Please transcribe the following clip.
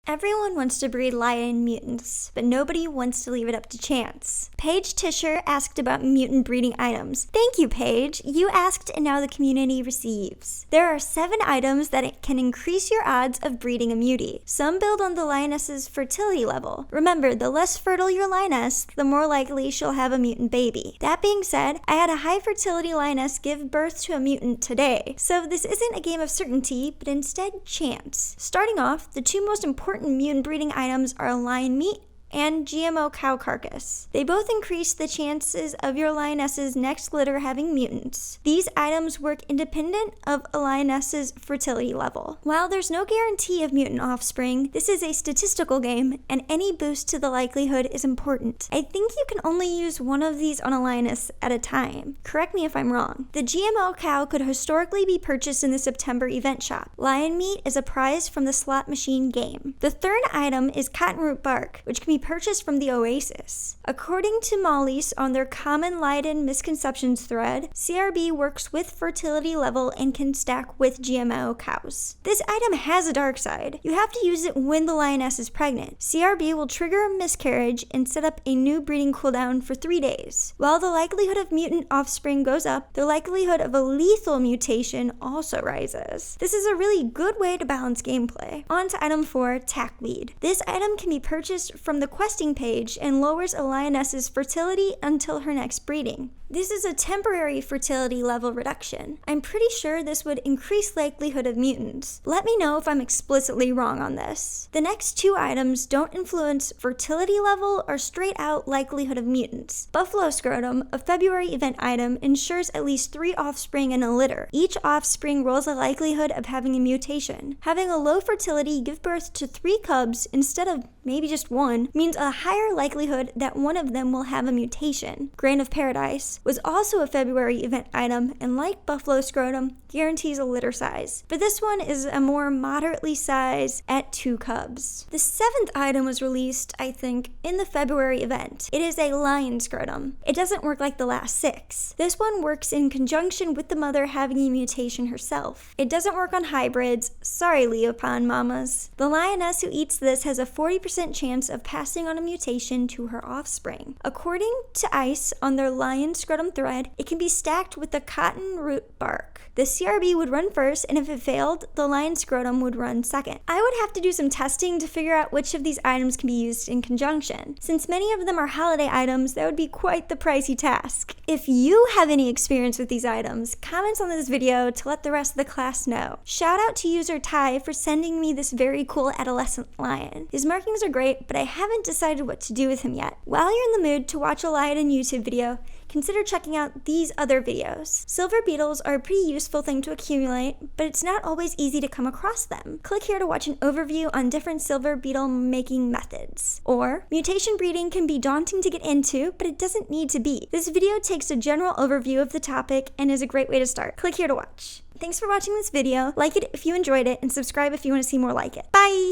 Everyone wants to breed Lioden mutants, but nobody wants to leave it up to chance. Paige Tischer asked about mutant breeding items. Thank you, Paige. You asked and now the community receives. There are 7 items that can increase your odds of breeding a mutie. Some build on the lioness's fertility level. Remember, the less fertile your lioness, the more likely she'll have a mutant baby. That being said, I had a high fertility lioness give birth to a mutant today. So this isn't a game of certainty, but instead chance. Starting off, the 2 most important mutant breeding items are lion meat and GMO cow carcass. They both increase the chances of your lioness's next litter having mutants. These items work independent of a lioness's fertility level. While there's no guarantee of mutant offspring, this is a statistical game, and any boost to the likelihood is important. I think you can only use one of these on a lioness at a time. Correct me if I'm wrong. The GMO cow could historically be purchased in the September event shop. Lion meat is a prize from the slot machine game. The third item is cotton root bark, which can be purchased from the Oasis. According to Molly's on their Common Lioden Misconceptions thread, CRB works with fertility level and can stack with GMO cows. This item has a dark side. You have to use it when the lioness is pregnant. CRB will trigger a miscarriage and set up a new breeding cooldown for 3 days. While the likelihood of mutant offspring goes up, the likelihood of a lethal mutation also rises. This is a really good way to balance gameplay. On to item 4, Tackweed. This item can be purchased from the questing page and lowers a lioness's fertility until her next breeding. This is a temporary fertility level reduction. I'm pretty sure this would increase likelihood of mutants. Let me know if I'm explicitly wrong on this. The next 2 items don't influence fertility level or straight out likelihood of mutants. Buffalo Scrotum, a February event item, ensures at least 3 offspring in a litter. Each offspring rolls a likelihood of having a mutation. Having a low fertility give birth to 3 cubs instead of maybe just 1 means a higher likelihood that one of them will have a mutation. Grain of Paradise was also a February event item, and like Buffalo Scrotum, guarantees a litter size. But this one is a more moderately sized at 2 cubs. The 7th item was released, I think, in the February event. It is a lion scrotum. It doesn't work like the last 6. This one works in conjunction with the mother having a mutation herself. It doesn't work on hybrids. Sorry, Lioden mamas. The lioness who eats this has a 40% chance of passing on a mutation to her offspring. According to ICE on their lion scrotum thread, it can be stacked with the cotton root bark. The CRB would run first, and if it failed, the lion scrotum would run second. I would have to do some testing to figure out which of these items can be used in conjunction. Since many of them are holiday items, that would be quite the pricey task. If you have any experience with these items, comment on this video to let the rest of the class know. Shout out to user Ty for sending me this very cool adolescent lion. His markings are great, but I haven't decided what to do with him yet. While you're in the mood to watch a Lioden YouTube video, consider checking out these other videos. Silver beetles are a pretty useful thing to accumulate, but it's not always easy to come across them. Click here to watch an overview on different silver beetle making methods. Or, mutation breeding can be daunting to get into, but it doesn't need to be. This video takes a general overview of the topic and is a great way to start. Click here to watch. Thanks for watching this video. Like it if you enjoyed it, and subscribe if you want to see more like it. Bye!